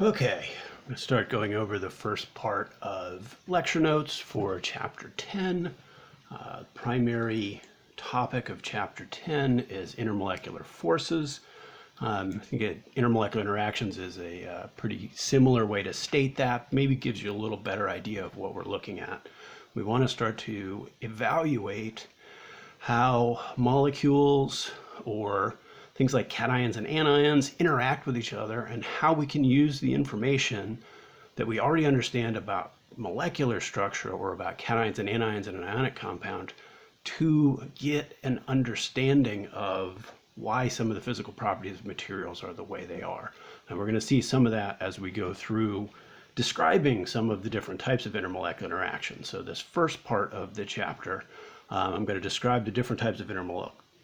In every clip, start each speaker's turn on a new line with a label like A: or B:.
A: Okay, I'm going to start going over the first part of lecture notes for Chapter 10. Primary topic of Chapter 10 is intermolecular forces. I think intermolecular interactions is a pretty similar way to state that. Maybe gives you a little better idea of what we're looking at. We want to start to evaluate how molecules or things like cations and anions interact with each other and how we can use the information that we already understand about molecular structure or about cations and anions in an ionic compound to get an understanding of why some of the physical properties of materials are the way they are. And we're going to see some of that as we go through describing some of the different types of intermolecular interactions. So this first part of the chapter, I'm going to describe the different types of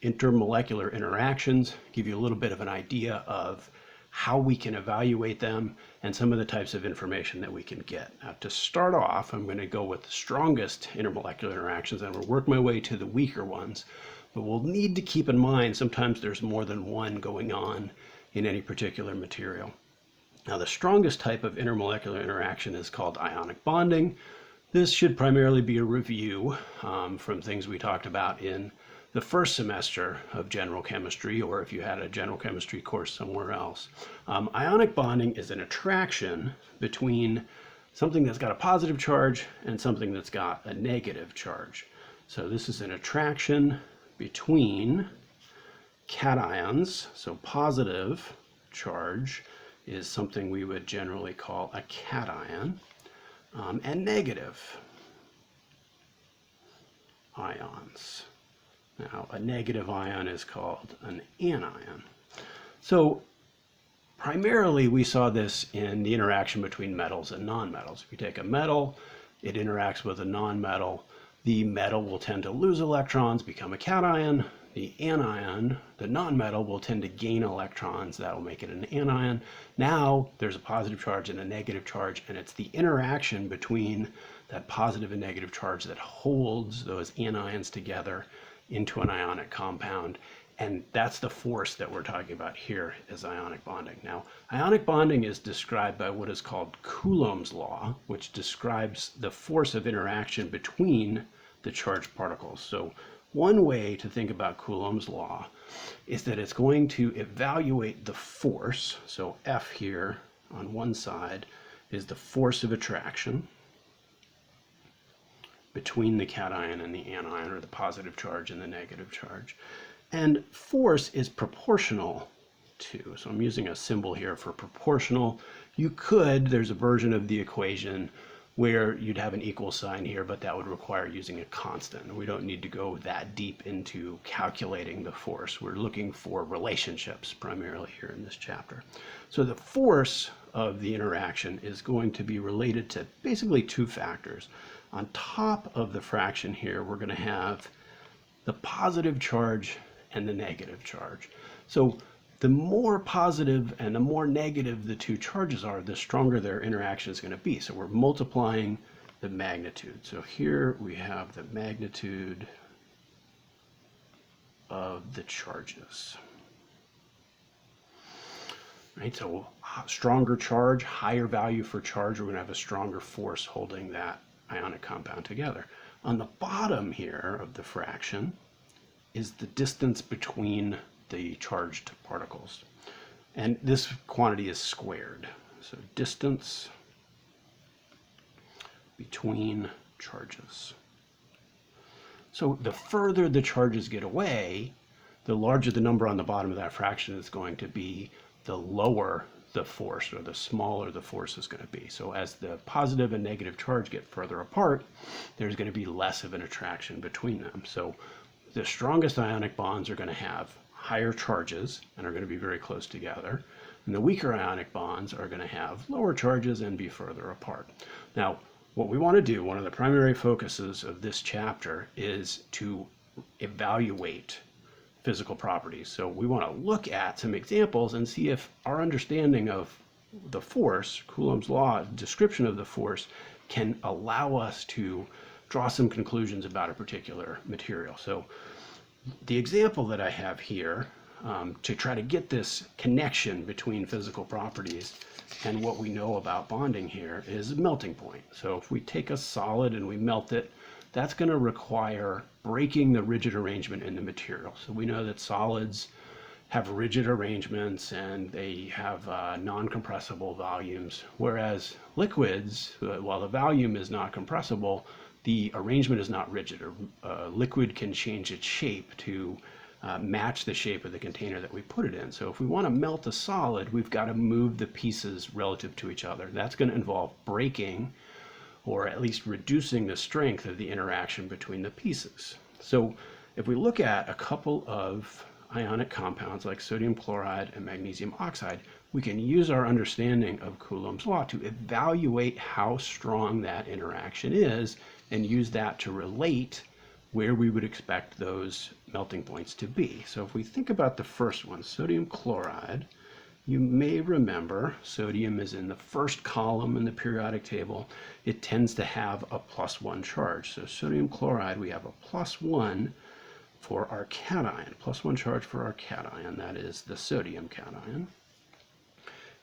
A: intermolecular interactions, give you a little bit of an idea of how we can evaluate them and some of the types of information that we can get. Now, to start off, I'm going to go with the strongest intermolecular interactions and we'll work my way to the weaker ones. But we'll need to keep in mind sometimes there's more than one going on in any particular material. Now, the strongest type of intermolecular interaction is called ionic bonding. This should primarily be a review from things we talked about in the first semester of general chemistry, or if you had a general chemistry course somewhere else. Ionic bonding is an attraction between something that's got a positive charge and something that's got a negative charge. So this is an attraction between cations, so positive charge is something we would generally call a cation, and negative ions. Now, a negative ion is called an anion. So primarily we saw this in the interaction between metals and nonmetals. If you take a metal, it interacts with a nonmetal. The metal will tend to lose electrons, become a cation. The anion, the nonmetal, will tend to gain electrons. That'll make it an anion. Now there's a positive charge and a negative charge, and it's the interaction between that positive and negative charge that holds those anions together into an ionic compound. And that's the force that we're talking about here is ionic bonding. Now, ionic bonding is described by what is called Coulombs Law, which describes the force of interaction between the charged particles. So one way to think about Coulombs Law is that it's going to evaluate the force. So F here on one side is the force of attraction between the cation and the anion, or the positive charge and the negative charge. And force is proportional to, so I'm using a symbol here for proportional. You could, there's a version of the equation where you'd have an equal sign here, but that would require using a constant. We don't need to go that deep into calculating the force. We're looking for relationships primarily here in this chapter. So the force of the interaction is going to be related to basically two factors. On top of the fraction here, we're going to have the positive charge and the negative charge. So the more positive and the more negative the two charges are, the stronger their interaction is going to be. So we're multiplying the magnitude. So here we have the magnitude of the charges. Right, so stronger charge, higher value for charge, we're going to have a stronger force holding that ionic compound together. On the bottom here of the fraction is the distance between the charged particles. And this quantity is squared. So distance between charges. So the further the charges get away, the larger the number on the bottom of that fraction is going to be, the lower the force, or the smaller the force is going to be. So as the positive and negative charge get further apart, there's going to be less of an attraction between them. So the strongest ionic bonds are going to have higher charges and are going to be very close together. And the weaker ionic bonds are going to have lower charges and be further apart. Now, what we want to do, one of the primary focuses of this chapter, is to evaluate physical properties. So we want to look at some examples and see if our understanding of the force, Coulombs Law description of the force, can allow us to draw some conclusions about a particular material. So the example that I have here to try to get this connection between physical properties and what we know about bonding here is melting point. So if we take a solid and we melt it, that's going to require breaking the rigid arrangement in the material. So we know that solids have rigid arrangements and they have non-compressible volumes, whereas liquids, while the volume is not compressible, the arrangement is not rigid. Liquid can change its shape to match the shape of the container that we put it in. So if we want to melt a solid, we've got to move the pieces relative to each other. That's going to involve breaking or at least reducing the strength of the interaction between the pieces. So if we look at a couple of ionic compounds like sodium chloride and magnesium oxide, we can use our understanding of Coulombs law to evaluate how strong that interaction is and use that to relate where we would expect those melting points to be. So if we think about the first one, sodium chloride, you may remember sodium is in the first column in the periodic table. It tends to have a +1 charge. So sodium chloride, we have a +1 for our cation, +1 charge for our cation, that is the sodium cation.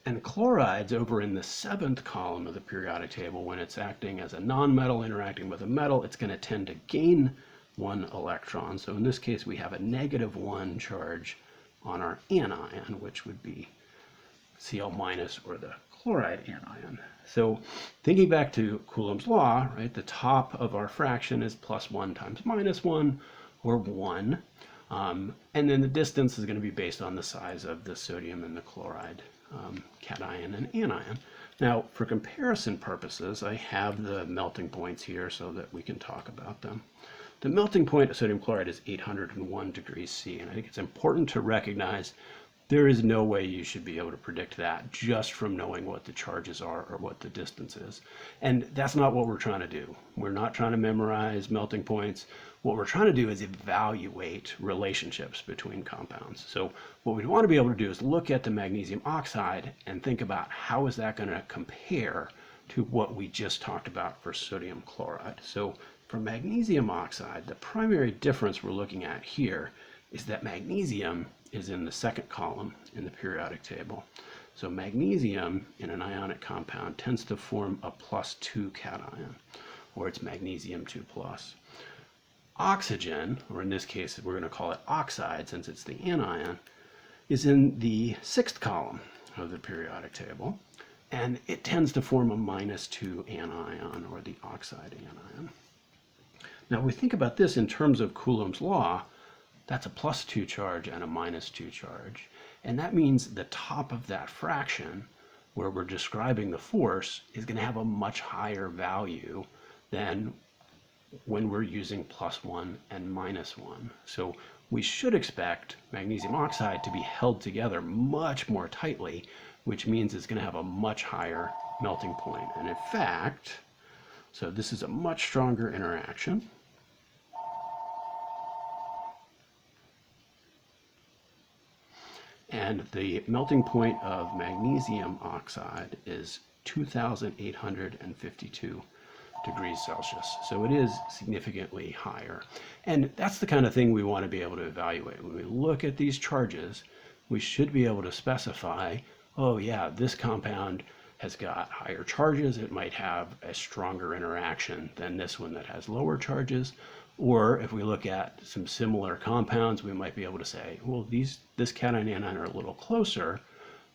A: And chloride's over in the 7th column of the periodic table. When it's acting as a nonmetal interacting with a metal, it's going to tend to gain 1 electron. So in this case, we have a -1 charge on our anion, which would be Cl- or the chloride anion. So thinking back to Coulombs law, right, the top of our fraction is +1 times -1, or 1. And then the distance is going to be based on the size of the sodium and the chloride cation and anion. Now, for comparison purposes, I have the melting points here so that we can talk about them. The melting point of sodium chloride is 801 degrees C, and I think it's important to recognize there is no way you should be able to predict that just from knowing what the charges are or what the distance is. And that's not what we're trying to do. We're not trying to memorize melting points. What we're trying to do is evaluate relationships between compounds. So what we want to be able to do is look at the magnesium oxide and think about how is that going to compare to what we just talked about for sodium chloride. So for magnesium oxide, the primary difference we're looking at here is that magnesium is in the 2nd column in the periodic table. So magnesium in an ionic compound tends to form a +2 cation, or it's magnesium 2+. Oxygen, or in this case we're going to call it oxide since it's the anion, is in the 6th column of the periodic table, and it tends to form a -2 anion, or the oxide anion. Now we think about this in terms of Coulombs law. That's a +2 charge and a -2 charge. And that means the top of that fraction, where we're describing the force, is going to have a much higher value than when we're using +1 and -1. So we should expect magnesium oxide to be held together much more tightly, which means it's going to have a much higher melting point. And in fact, so this is a much stronger interaction. And the melting point of magnesium oxide is 2,852 degrees Celsius. So it is significantly higher. And that's the kind of thing we want to be able to evaluate. When we look at these charges, we should be able to specify, oh yeah, this compound has got higher charges. It might have a stronger interaction than this one that has lower charges. Or if we look at some similar compounds, we might be able to say, well, this cation and anion are a little closer,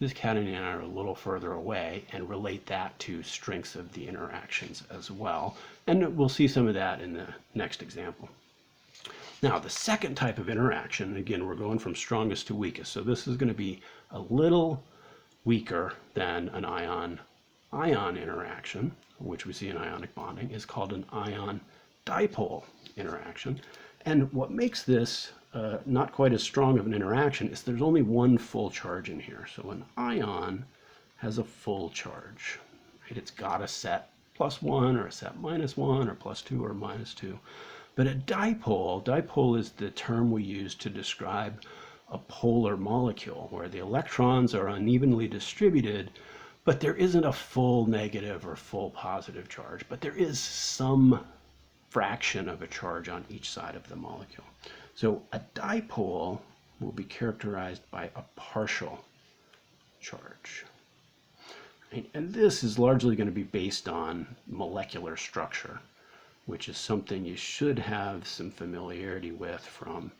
A: this cation and anion are a little further away, and relate that to strengths of the interactions as well. And we'll see some of that in the next example. Now, the second type of interaction, again, we're going from strongest to weakest. So this is going to be a little weaker than an ion-ion interaction, which we see in ionic bonding, is called an ion dipole interaction. And what makes this not quite as strong of an interaction is there's only one full charge in here. So an ion has a full charge, right? It's got a set +1 or a set -1 or +2 or -2. But a dipole is the term we use to describe a polar molecule where the electrons are unevenly distributed, but there isn't a full negative or full positive charge, but there is some fraction of a charge on each side of the molecule. So a dipole will be characterized by a partial charge. Right? And this is largely going to be based on molecular structure, which is something you should have some familiarity with from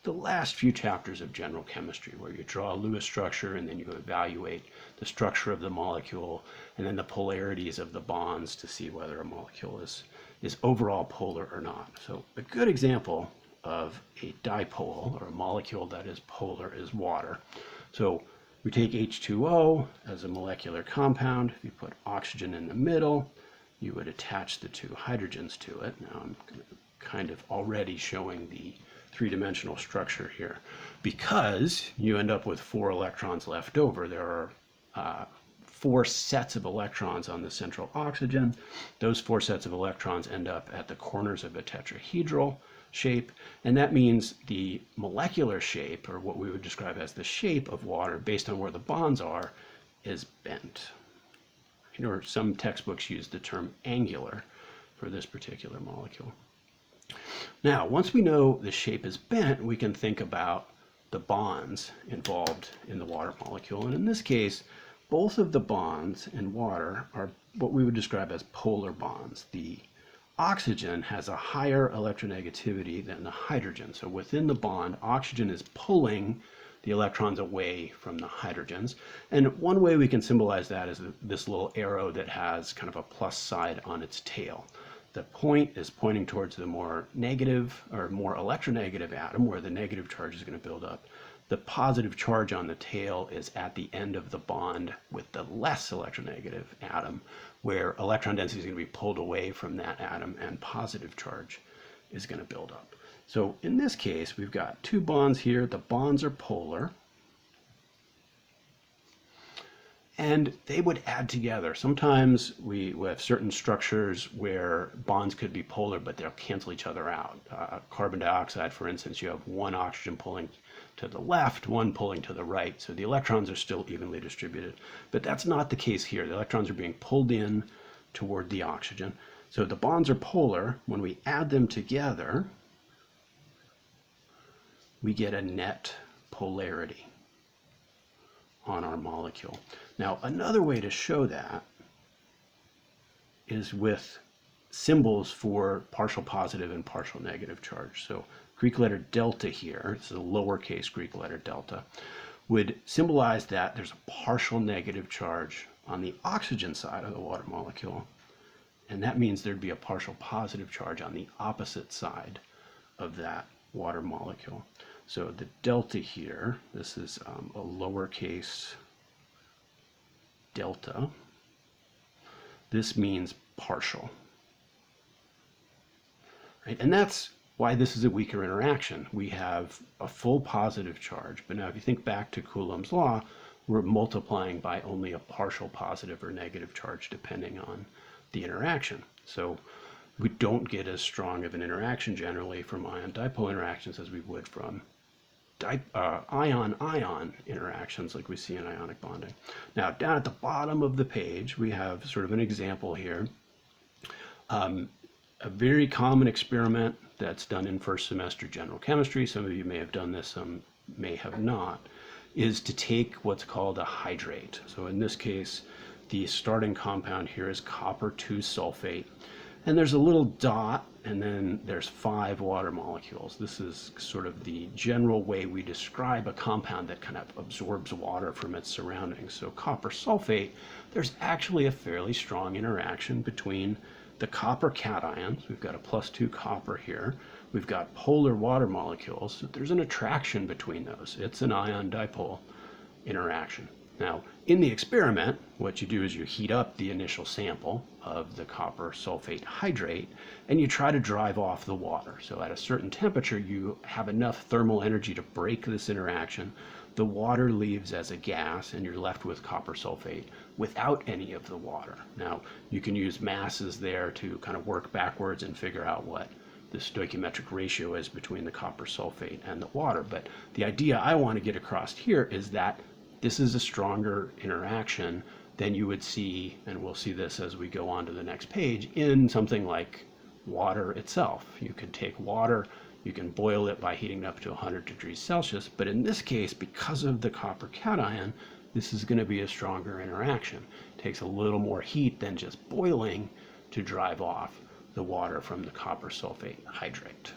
A: the last few chapters of general chemistry, where you draw a Lewis structure and then you evaluate the structure of the molecule and then the polarities of the bonds to see whether a molecule is overall polar or not. So a good example of a dipole, or a molecule that is polar, is water. So we take H2O as a molecular compound. If you put oxygen in the middle, you would attach the two hydrogens to it. Now I'm kind of already showing the three-dimensional structure here. Because you end up with 4 electrons left over, there are 4 sets of electrons on the central oxygen. Those 4 sets of electrons end up at the corners of a tetrahedral shape, and that means the molecular shape, or what we would describe as the shape of water based on where the bonds are, is bent. Or some textbooks use the term angular for this particular molecule. Now, once we know the shape is bent, we can think about the bonds involved in the water molecule. And in this case, both of the bonds in water are what we would describe as polar bonds. The oxygen has a higher electronegativity than the hydrogen. So within the bond, oxygen is pulling the electrons away from the hydrogens. And one way we can symbolize that is this little arrow that has kind of a plus side on its tail. The point is pointing towards the more negative or more electronegative atom, where the negative charge is going to build up. The positive charge on the tail is at the end of the bond with the less electronegative atom, where electron density is going to be pulled away from that atom and positive charge is going to build up. So in this case, we've got 2 bonds here. The bonds are polar, and they would add together. Sometimes we have certain structures where bonds could be polar, but they'll cancel each other out. Carbon dioxide, for instance, you have 1 oxygen pulling to the left, 1 pulling to the right, so the electrons are still evenly distributed. But that's not the case here. The electrons are being pulled in toward the oxygen. So the bonds are polar. When we add them together, we get a net polarity on our molecule. Now, another way to show that is with symbols for partial positive and partial negative charge. So Greek letter delta here, this is a lowercase Greek letter delta, would symbolize that there's a partial negative charge on the oxygen side of the water molecule, and that means there'd be a partial positive charge on the opposite side of that water molecule. So the delta here, this is a lowercase delta. This means partial. Right? And that's why this is a weaker interaction. We have a full positive charge, but now if you think back to Coulombs Law, we're multiplying by only a partial positive or negative charge depending on the interaction. So we don't get as strong of an interaction generally from ion-dipole interactions as we would from ion-ion interactions like we see in ionic bonding. Now, down at the bottom of the page, we have sort of an example here. A very common experiment that's done in first semester general chemistry, some of you may have done this, some may have not, is to take what's called a hydrate. So in this case, the starting compound here is copper 2 sulfate. And there's a little dot, and then there's 5 water molecules. This is sort of the general way we describe a compound that kind of absorbs water from its surroundings. So copper sulfate, there's actually a fairly strong interaction between the copper cations. We've got a +2 copper here. We've got polar water molecules. So there's an attraction between those. It's an ion-dipole interaction. Now, in the experiment, what you do is you heat up the initial sample of the copper sulfate hydrate, and you try to drive off the water. So at a certain temperature, you have enough thermal energy to break this interaction. The water leaves as a gas, and you're left with copper sulfate without any of the water. Now, you can use masses there to kind of work backwards and figure out what the stoichiometric ratio is between the copper sulfate and the water. But the idea I want to get across here is that this is a stronger interaction than you would see, and we'll see this as we go on to the next page, in something like water itself. You could take water, You can boil it by heating it up to 100 degrees Celsius, but in this case, because of the copper cation, this is going to be a stronger interaction. It takes a little more heat than just boiling to drive off the water from the copper sulfate hydrate.